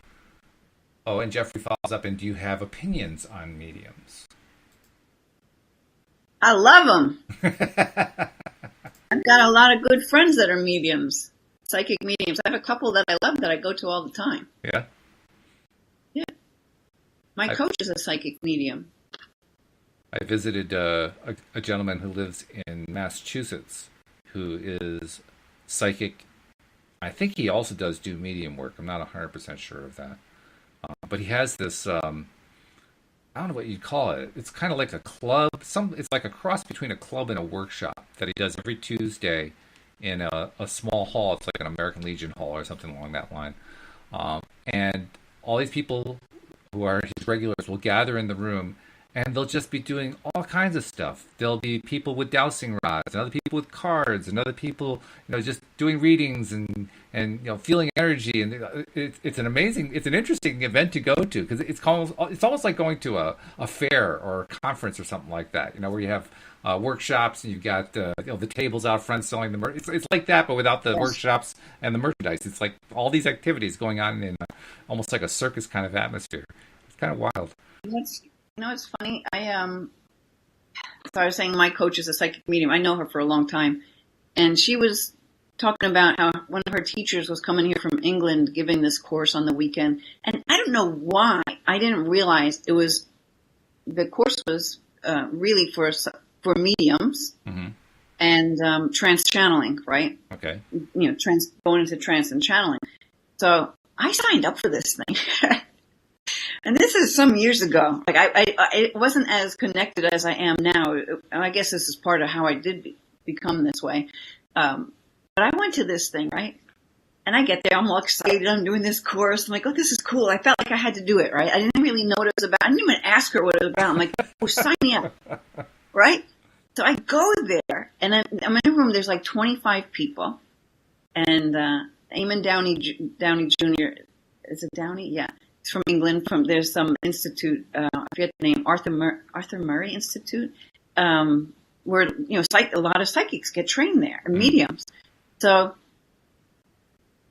Oh, and Jeffrey follows up, and do you have opinions on mediums? I love them. I've got a lot of good friends that are mediums, psychic mediums. I have a couple that I love that I go to all the time. Yeah? Yeah. My coach is a psychic medium. I visited a gentleman who lives in Massachusetts who is psychic. I think he also does do medium work. I'm not 100% sure of that. But he has this, I don't know what you'd call it. It's kind of like a club. It's like a cross between a club and a workshop that he does every Tuesday in a small hall. It's like an American Legion hall or something along that line. And all these people who are his regulars will gather in the room, and they'll just be doing all kinds of stuff. There'll be people with dowsing rods, and other people with cards, and other people, just doing readings and feeling energy. And it's an interesting event to go to, because it's almost like going to a fair or a conference or something like that. Where you have workshops and you've got the tables out front selling the merch. It's like that, but without the workshops and the merchandise. It's like all these activities going on in almost like a circus kind of atmosphere. It's kind of wild. It's funny. I was saying my coach is a psychic medium. I know her for a long time. And she was talking about how one of her teachers was coming here from England giving this course on the weekend. And I don't know why I didn't realize the course was really for mediums and trance channeling, right? Okay. Going into trance and channeling. So I signed up for this thing. And this is some years ago. Like I wasn't as connected as I am now. I guess this is part of how I did become this way. But I went to this thing, right? And I get there, I'm all excited. I'm doing this course. I'm like, oh, this is cool. I felt like I had to do it, right? I didn't really know what it was about. I didn't even ask her what it was about. I'm like, oh, sign me up, right? So I go there, and I'm in a room. There's like 25 people, and Eamon Downey Jr. Is it Downey? Yeah. From England. There's some institute, I forget the name, Arthur Murray Institute, where a lot of psychics get trained there, and mediums. So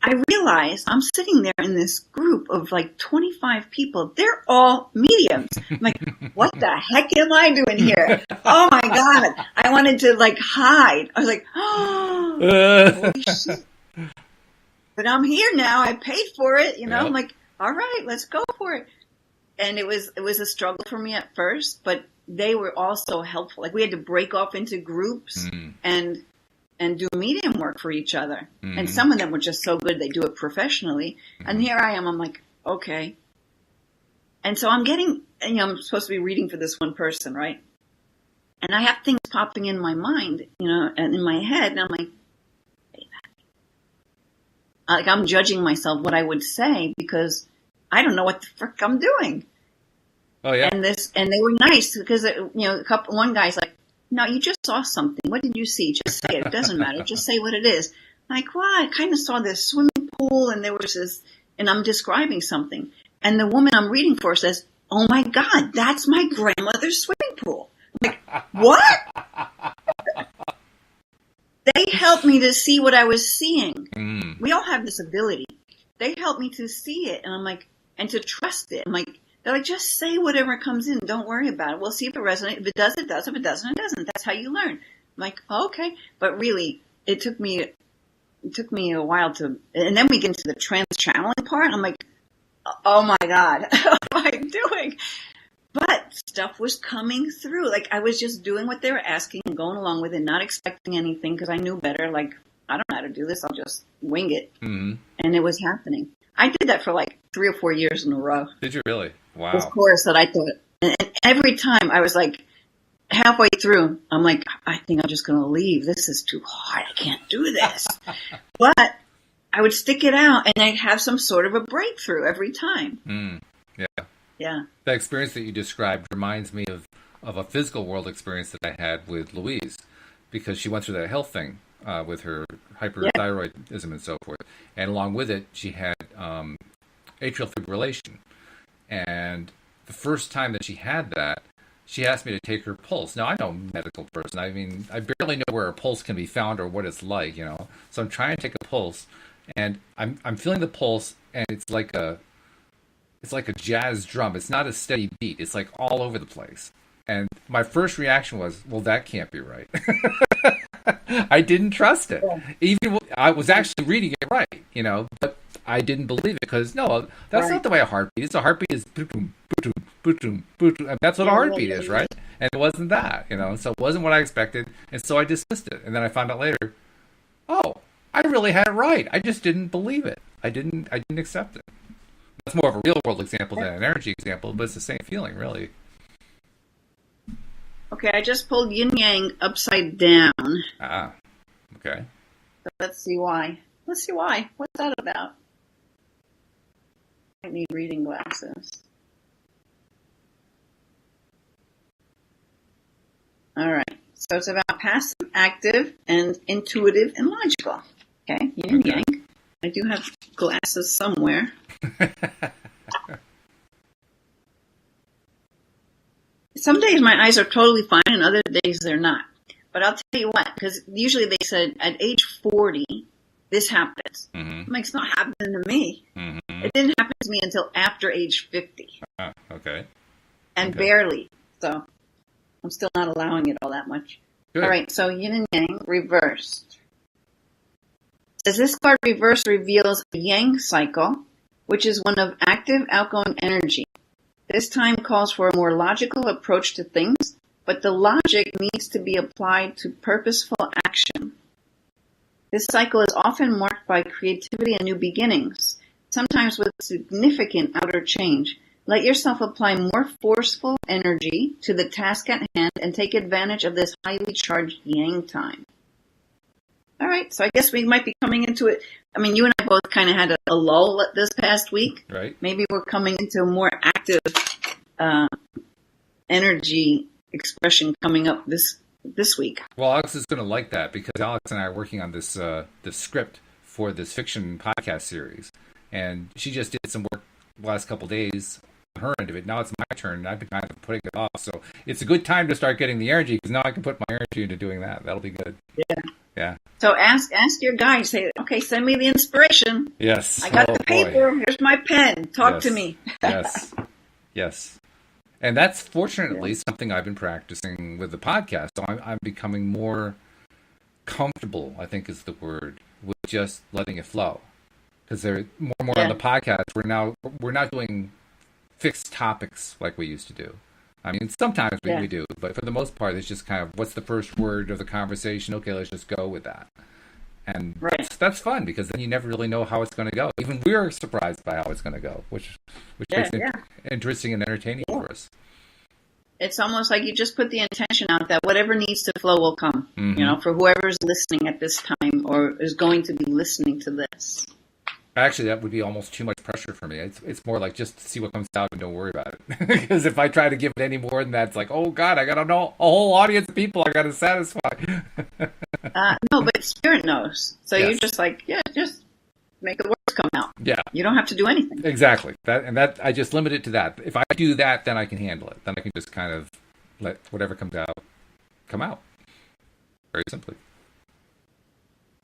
I realize I'm sitting there in this group of like 25 people. They're all mediums. I'm like, what the heck am I doing here? Oh my God! I wanted to like hide. I was like, oh, holy shit! But I'm here now. I paid for it. Yep. I'm like, all right, let's go for it. And it was a struggle for me at first, but they were also helpful. Like we had to break off into groups and do medium work for each other. And some of them were just so good, they do it professionally. And here I am, I'm like, okay. And so I'm getting, I'm supposed to be reading for this one person, right? And I have things popping in my mind, and in my head, and I'm like, I'm judging myself what I would say because I don't know what the frick I'm doing. Oh yeah. And they were nice because one guy's like, no, you just saw something. What did you see? Just say it. It doesn't matter. Just say what it is. I'm like, well, I kind of saw this swimming pool and there was this, and I'm describing something. And the woman I'm reading for says, oh my God, that's my grandmother's swimming pool. I'm like, what? They helped me to see what I was seeing. We all have this ability. They helped me to see it. And I'm like, and to trust it. I'm like, they're like, just say whatever comes in. Don't worry about it. We'll see if it resonates. If it does, it does. If it doesn't, it doesn't. That's how you learn. I'm like, oh, okay. But really, it took me a while to, and then we get into the trans-channeling part. I'm like, oh my God, what am I doing? But stuff was coming through. Like, I was just doing what they were asking and going along with it, not expecting anything because I knew better. Like, I don't know how to do this. I'll just wing it. Mm-hmm. And it was happening. I did that for like 3 or 4 years in a row. Did you really? Wow. Of course, that I thought. And every time I was like, halfway through, I'm like, I think I'm just going to leave. This is too hard. I can't do this. But I would stick it out and I'd have some sort of a breakthrough every time. Yeah. Yeah. The experience that you described reminds me of a physical world experience that I had with Louise, because she went through that health thing with her hyperthyroidism and so forth. And along with it, she had atrial fibrillation. And the first time that she had that, she asked me to take her pulse. Now, I'm no medical person. I mean, I barely know where a pulse can be found or what it's like, you know. So I'm trying to take a pulse, and I'm feeling the pulse, and it's like a jazz drum. It's not a steady beat. It's like all over the place. And my first reaction was, well, that can't be right. I didn't trust it. Even I was actually reading it right, you know, but I didn't believe it because, no, that's not the way a heartbeat is. A heartbeat is boom, boom, boom, boom. That's what a heartbeat is, right? And it wasn't that, you know, so it wasn't what I expected. And so I dismissed it. And then I found out later, oh, I really had it right. I just didn't believe it. I didn't accept it. That's more of a real world example than an energy example, but it's the same feeling, really. Okay, I just pulled yin yang upside down. Ah, okay. So let's see why. What's that about? I need reading glasses. All right. So it's about passive, active, and intuitive and logical. Okay, yin and yang. I do have glasses somewhere. Some days my eyes are totally fine and other days they're not. But I'll tell you what, because usually they said at age 40, this happens. Mm-hmm. I'm like, it's not happening to me. Mm-hmm. It didn't happen to me until after age 50. Okay. And barely. So I'm still not allowing it all that much. Good. All right, so yin and yang reversed. Says this card reverse reveals a yang cycle, which is one of active outgoing energy. This time calls for a more logical approach to things, but the logic needs to be applied to purposeful action. This cycle is often marked by creativity and new beginnings, sometimes with significant outer change. Let yourself apply more forceful energy to the task at hand and take advantage of this highly charged yang time. All right, so I guess we might be coming into it. I mean, you and I both kind of had a lull this past week. Right. Maybe we're coming into a more active energy expression coming up this week. Well, Alex is going to like that because Alex and I are working on this script for this fiction podcast series, and she just did some work the last couple of days on her end of it. Now it's my turn, and I've been kind of putting it off. So it's a good time to start getting the energy because now I can put my energy into doing that. That'll be good. Yeah. So ask your guy. Say, okay, send me the inspiration. Yes. I got the paper. Boy. Here's my pen. Talk to me. Yes. And that's fortunately something I've been practicing with the podcast. So I'm becoming more comfortable, I think is the word, with just letting it flow. Because they're more and more on the podcast. We're not doing fixed topics like we used to do. I mean, sometimes we do, but for the most part, it's just kind of what's the first word of the conversation? Okay, let's just go with that. And that's fun because then you never really know how it's going to go. Even we're surprised by how it's going to go, which makes it interesting and entertaining for us. It's almost like you just put the intention out that whatever needs to flow will come, you know, for whoever's listening at this time or is going to be listening to this. Actually, that would be almost too much pressure for me. It's more like just see what comes out and don't worry about it. Because if I try to give it any more than that, it's like, oh God, I got to know a whole audience of people I got to satisfy. No, but Spirit knows. So you're just like, just make the words come out. Yeah. You don't have to do anything. Exactly. That I just limit it to that. If I do that, then I can handle it. Then I can just kind of let whatever comes out come out. Very simply.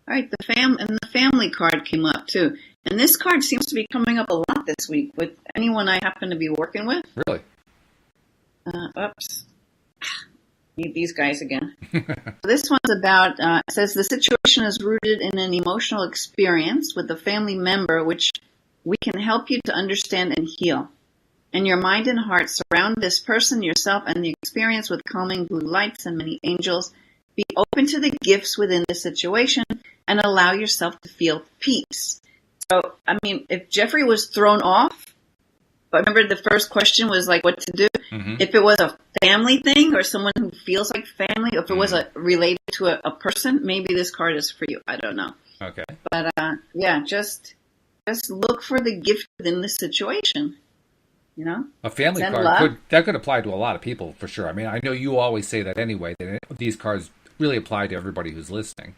All right, the family card came up too. And this card seems to be coming up a lot this week with anyone I happen to be working with. Really? Oops. Need these guys again. This one's about, it says the situation is rooted in an emotional experience with a family member which we can help you to understand and heal. And your mind and heart surround this person, yourself, and the experience with calming blue lights and many angels. Be open to the gifts within the situation and allow yourself to feel peace. So, I mean, if Jeffrey was thrown off, but remember the first question was like what to do. Mm-hmm. If it was a family thing or someone who feels like family, or if it was related to a person, maybe this card is for you. I don't know. Okay. But yeah, just look for the gift within the situation. You know, a family card could apply to a lot of people for sure. I mean, I know you always say that anyway. That these cards really apply to everybody who's listening,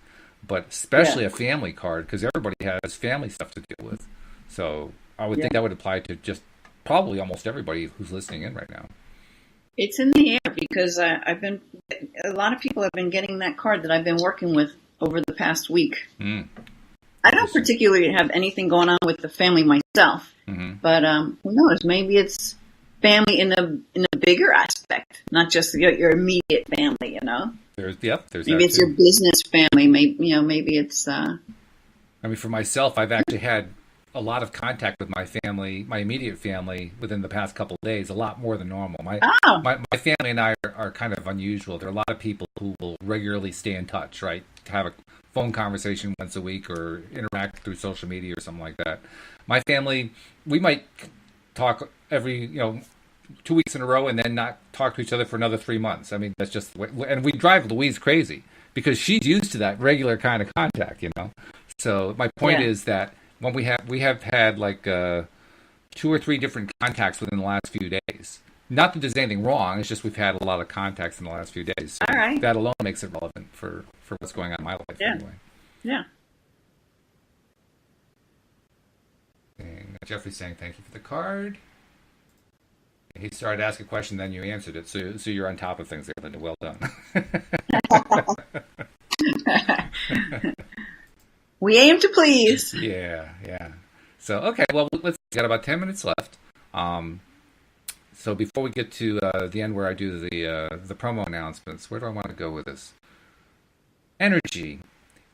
but especially a family card because everybody has family stuff to deal with. So I would think that would apply to just probably almost everybody who's listening in right now. It's in the air because a lot of people have been getting that card that I've been working with over the past week. I don't particularly have anything going on with the family myself, but who knows? Maybe it's family in a bigger aspect, not just your immediate family. You know, there's maybe it's your business family. Maybe it's. I mean, for myself, I've actually had a lot of contact with my family, my immediate family, within the past couple of days, a lot more than normal. My family and I are kind of unusual. There are a lot of people who will regularly stay in touch, right? Have a phone conversation once a week or interact through social media or something like that. My family, we might talk every, 2 weeks in a row and then not talk to each other for another 3 months. I mean, that's just, and we drive Louise crazy because she's used to that regular kind of contact, So my point is that when we have had like 2 or 3 different contacts within the last few days. Not that there's anything wrong. It's just we've had a lot of contacts in the last few days. So all right. That alone makes it relevant for what's going on in my life anyway. Yeah. And Jeffrey's saying thank you for the card. He started to ask a question, then you answered it. So you're on top of things there, Linda. Well done. We aim to please. Yeah. So, okay, well, let's got about 10 minutes left. So before we get to the end where I do the promo announcements, where do I want to go with this? Energy.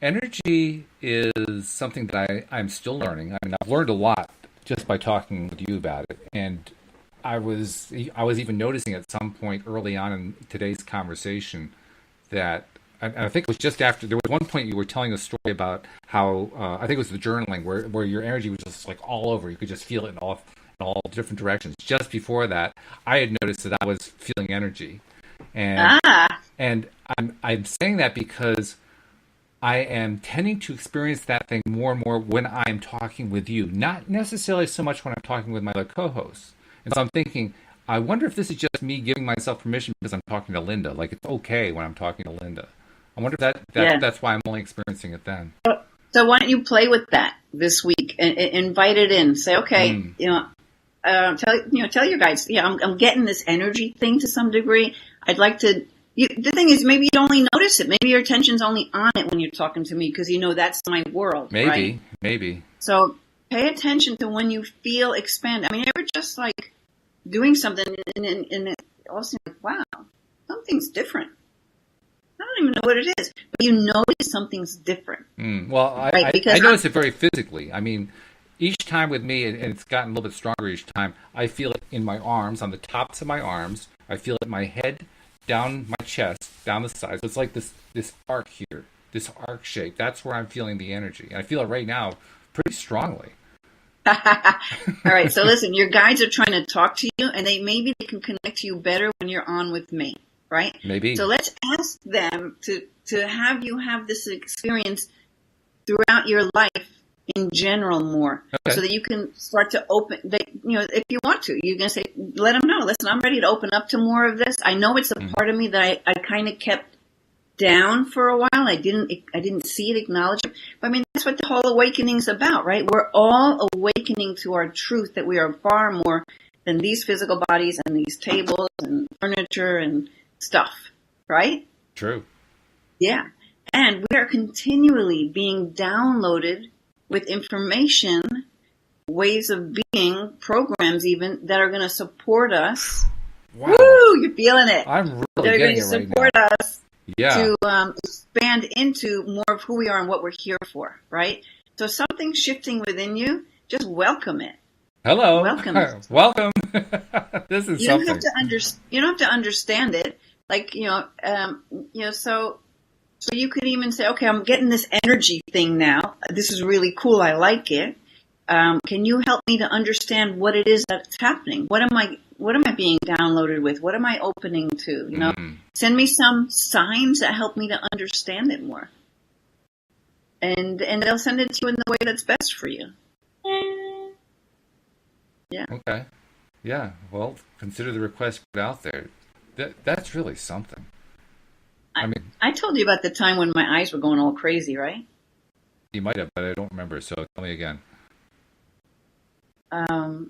Energy is something that I'm still learning. I mean, I've learned a lot just by talking with you about it. And I was even noticing at some point early on in today's conversation that I think it was just after, there was one point you were telling a story about how, I think it was the journaling, where your energy was just like all over. You could just feel it in all different directions. Just before that, I had noticed that I was feeling energy. And I'm saying that because I am tending to experience that thing more and more when I'm talking with you. Not necessarily so much when I'm talking with my other co-hosts. And so I'm thinking, I wonder if this is just me giving myself permission because I'm talking to Linda. Like, it's okay when I'm talking to Linda. I wonder if that's why I'm only experiencing it then. So why don't you play with that this week and invite it in? Say, okay, tell your guys, I'm getting this energy thing to some degree. I'd like to. The thing is, maybe you only notice it. Maybe your attention's only on it when you're talking to me because that's my world. Maybe. So pay attention to when you feel expand. I mean, ever just like doing something and all of a sudden, like, wow, something's different. I don't even know what it is, but you notice something's different. Well, I notice it very physically. I mean, each time with me, and it's gotten a little bit stronger each time, I feel it in my arms, on the tops of my arms. I feel it in my head, down my chest, down the sides. So it's like this arc here, this arc shape. That's where I'm feeling the energy. And I feel it right now pretty strongly. All right, so listen, your guides are trying to talk to you, and maybe they can connect to you better when you're on with me. Right? Maybe. So let's ask them to have you have this experience throughout your life in general more, so that you can start to open. If you want to, you can say, let them know. Listen, I'm ready to open up to more of this. I know it's a part of me that I kind of kept down for a while. I didn't see it, acknowledge it. But I mean, that's that's what the whole awakening's about, right? We're all awakening to our truth that we are far more than these physical bodies and these tables and furniture and stuff, right? True. Yeah. And we are continually being downloaded with information, ways of being, programs even, that are going to support us. Wow. Woo! You're feeling it. I'm They're really going getting to it right support now. us Yeah. to expand into more of who we are and what we're here for, right? So something's shifting within you, just welcome it. Hello. Welcome it. Welcome. This is You something. don't have to understand it. Like, so you could even say, okay, I'm getting this energy thing now. This is really cool. I like it. Can you help me to understand what it is that's happening? What am I being downloaded with? What am I opening to? You know, send me some signs that help me to understand it more. And they'll send it to you in the way that's best for you. Yeah. Okay. Yeah. Well, consider the request put out there. That's really something. I told you about the time when my eyes were going all crazy, right? You might have, but I don't remember. So tell me again. A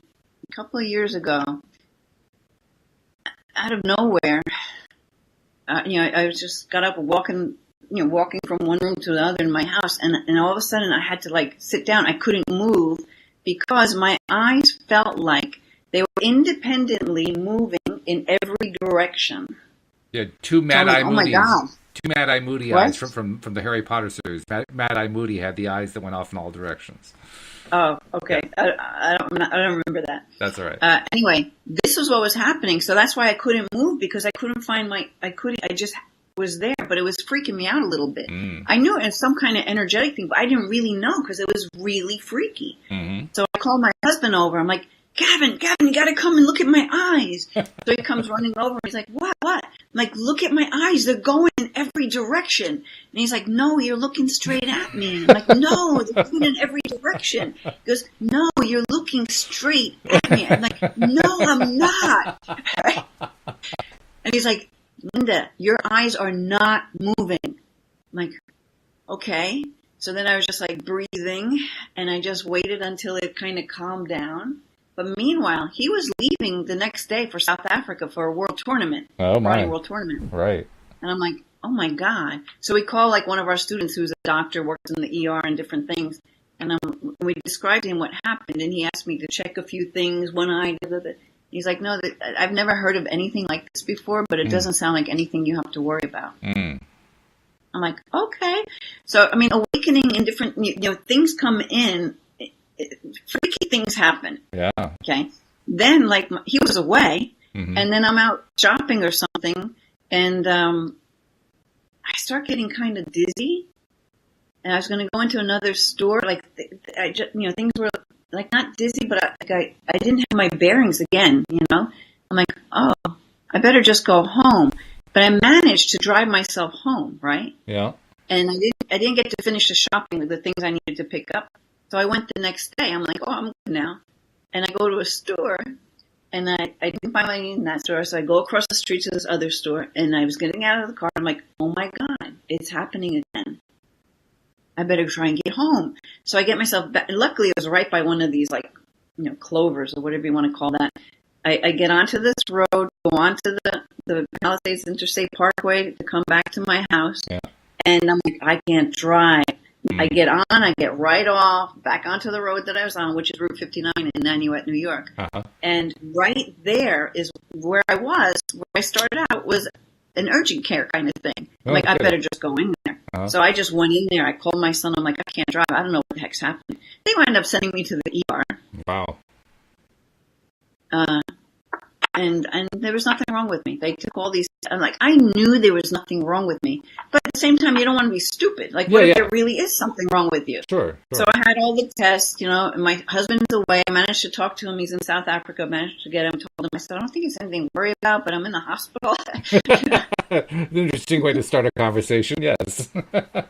couple of years ago, out of nowhere, I was just got up walking from one room to the other in my house, and all of a sudden I had to sit down. I couldn't move because my eyes felt like they were independently moving in every direction. Yeah, two Mad-Eye Moody. Oh my God. Two Mad-Eye Moody What? eyes from the Harry Potter series. Mad-Eye Moody had the eyes that went off in all directions. Oh, okay. Yeah. I don't remember that. That's all right. Anyway, this was what was happening, so that's why I couldn't move because I couldn't find I just was there, but it was freaking me out a little bit. I knew it was some kind of energetic thing, but I didn't really know because it was really freaky. Mm-hmm. So I called my husband over. I'm like, Gavin, you got to come and look at my eyes. So he comes running over and he's like, what? I'm like, look at my eyes. They're going in every direction. And he's like, no, you're looking straight at me. I'm like, no, they're going in every direction. He goes, no, you're looking straight at me. I'm like, no, I'm not. And he's like, Linda, your eyes are not moving. I'm like, okay. So then I was just breathing and I just waited until it kind of calmed down. But meanwhile, he was leaving the next day for South Africa for a world tournament. Oh, my. World tournament. Right. And I'm like, oh, my God. So we call one of our students who's a doctor, works in the ER and different things. And we described to him what happened. And he asked me to check a few things, one eye. He's like, no, I've never heard of anything like this before, but it doesn't sound like anything you have to worry about. I'm like, okay. So, awakening in different, things come in. Freaky things happen. Yeah. Okay. Then, he was away, and then I'm out shopping or something, and I start getting kind of dizzy, and I was going to go into another store. Things were not dizzy, but I didn't have my bearings again. I'm like, oh, I better just go home. But I managed to drive myself home, right? Yeah. And I didn't get to finish the shopping with the things I needed to pick up. So I went the next day. I'm like, oh, I'm good now. And I go to a store, and I didn't find what I needed in that store. So I go across the street to this other store, and I was getting out of the car. I'm like, oh, my God, it's happening again. I better try and get home. So I get myself back. Luckily, it was right by one of these, clovers or whatever you want to call that. I get onto this road, go onto the Palisades Interstate Parkway to come back to my house. Yeah. And I'm like, I can't drive. I get on, I get right off, back onto the road that I was on, which is Route 59 in Nanuet, New York. Uh-huh. And right there is where I was, where I started out, was an urgent care kind of thing. I'm like, I better just go in there. Uh-huh. So I just went in there. I called my son. I'm like, I can't drive. I don't know what the heck's happening. They wound up sending me to the ER. Wow. And there was nothing wrong with me. They took all these. I'm like, I knew there was nothing wrong with me, but at the same time, you don't want to be stupid. What if there really is something wrong with you? Sure. So I had all the tests, and my husband's away. I managed to talk to him. He's in South Africa. I managed to get him. Told him, I said, I don't think it's anything to worry about, but I'm in the hospital. Interesting way to start a conversation. Yes.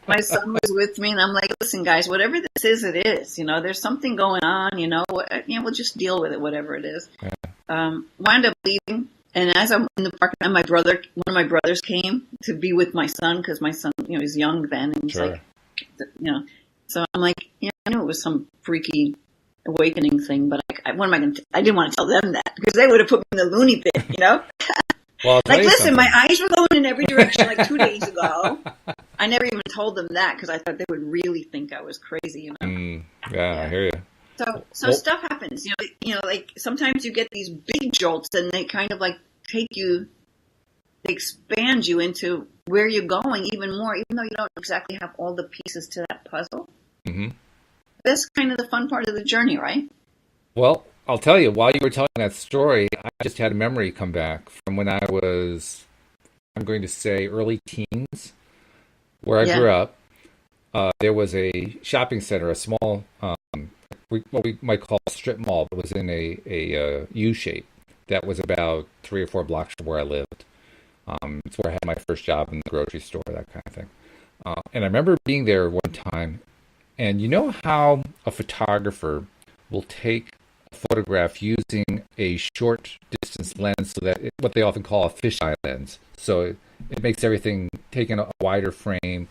My son was with me, and I'm like, listen, guys, whatever this is, it is. There's something going on. We'll just deal with it, whatever it is. Yeah. Wound up leaving, and as I'm in the parking lot, one of my brothers came to be with my son because my son, was young then, and he's So I'm like, yeah, I knew it was some freaky awakening thing, but what am I going to? I didn't want to tell them that because they would have put me in the loony pit, you know. Well, like, listen, my eyes were going in every direction like 2 days ago. I never even told them that because I thought they would really think I was crazy, you know. Yeah, I hear you. So stuff happens, you know, like sometimes you get these big jolts and they kind of like they expand you into where you're going even more, even though you don't exactly have all the pieces to that puzzle. Mm-hmm. That's kind of the fun part of the journey, right? Well, I'll tell you, while you were telling that story, I just had a memory come back from when I was, I'm going to say, early teens, where I grew up. There was a shopping center, a small, what we might call a strip mall, but was in a U shape that was about 3 or 4 blocks from where I lived. It's where I had my first job in the grocery store, that kind of thing. And I remember being there one time, and you know how a photographer will take a photograph using a short distance lens, so that what they often call a fisheye lens. So it makes everything take in a wider frame,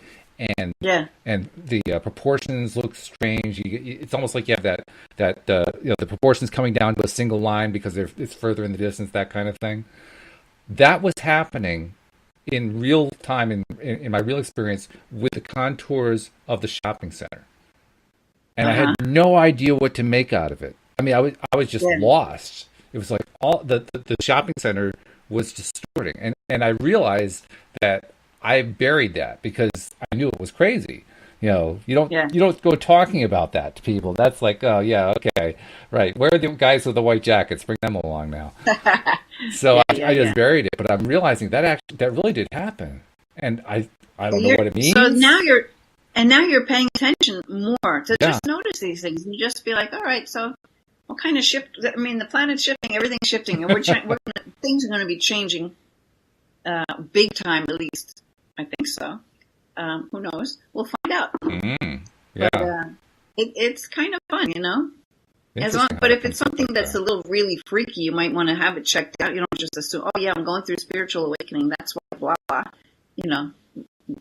and the proportions look strange. It's almost like you have that the proportions coming down to a single line because it's further in the distance, that kind of thing. That was happening in real time, in my real experience, with the contours of the shopping center. And I had no idea what to make out of it. I mean, I was just lost. It was like all the shopping center was distorting. And I realized that I buried that because I knew it was crazy. You know, you don't go talking about that to people. That's like, oh yeah, okay, right. Where are the guys with the white jackets? Bring them along now. So I just buried it, but I'm realizing that really did happen, and I don't know what it means. So now you're paying attention more to just notice these things, and you just be like, all right, so what kind of shift? I mean, the planet's shifting, everything's shifting, and things are going to be changing, big time at least. I think so. Who knows? We'll find out. Yeah. But it's kind of fun, you know. But if it's something that's a little really freaky, you might want to have it checked out. You don't just assume, oh yeah, I'm going through spiritual awakening. That's why, blah blah. You know,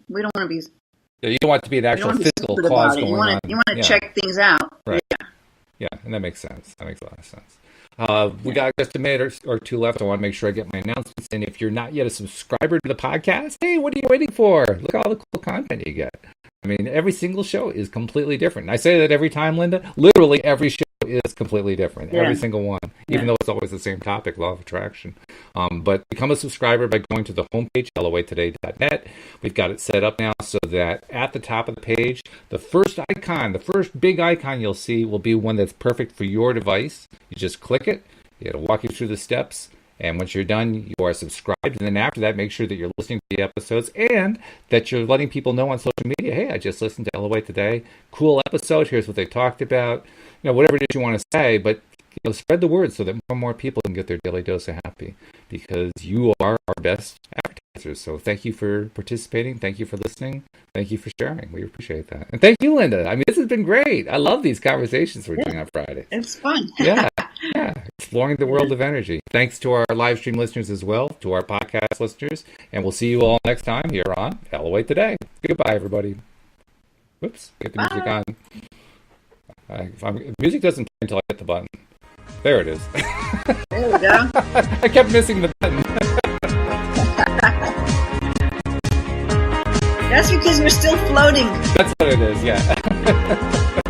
we don't want to be. Yeah, you don't want it to be an actual physical cause going on. You want to check things out. Right. Yeah, and that makes sense. That makes a lot of sense. We got just a minute or two left. I want to make sure I get my announcements in. If you're not yet a subscriber to the podcast, hey, what are you waiting for? Look at all the cool content you get. I mean, every single show is completely different. And I say that every time, Linda. Literally every show is completely different. Every single one, even though it's always the same topic, law of attraction. But become a subscriber by going to the homepage, lawofattraction.net. We've got it set up now so that at the top of the page, the first big icon you'll see will be one that's perfect for your device. You just click it. It'll walk you through the steps. And once you're done, you are subscribed. And then after that, make sure that you're listening to the episodes and that you're letting people know on social media, hey, I just listened to LOA today. Cool episode. Here's what they talked about. You know, whatever it is you want to say, but spread the word so that more and more people can get their daily dose of happy, because you are our best advertisers. So thank you for participating. Thank you for listening. Thank you for sharing. We appreciate that. And thank you, Linda. I mean, this has been great. I love these conversations we're doing on Friday. It's fun. Yeah. Exploring the world of energy. Thanks to our live stream listeners as well, to our podcast listeners. And we'll see you all next time here on LOA Today. Goodbye, everybody. Whoops. Get the music on. Music doesn't play until I hit the button. There it is. There we go. I kept missing the button. That's because we're still floating. That's what it is, yeah.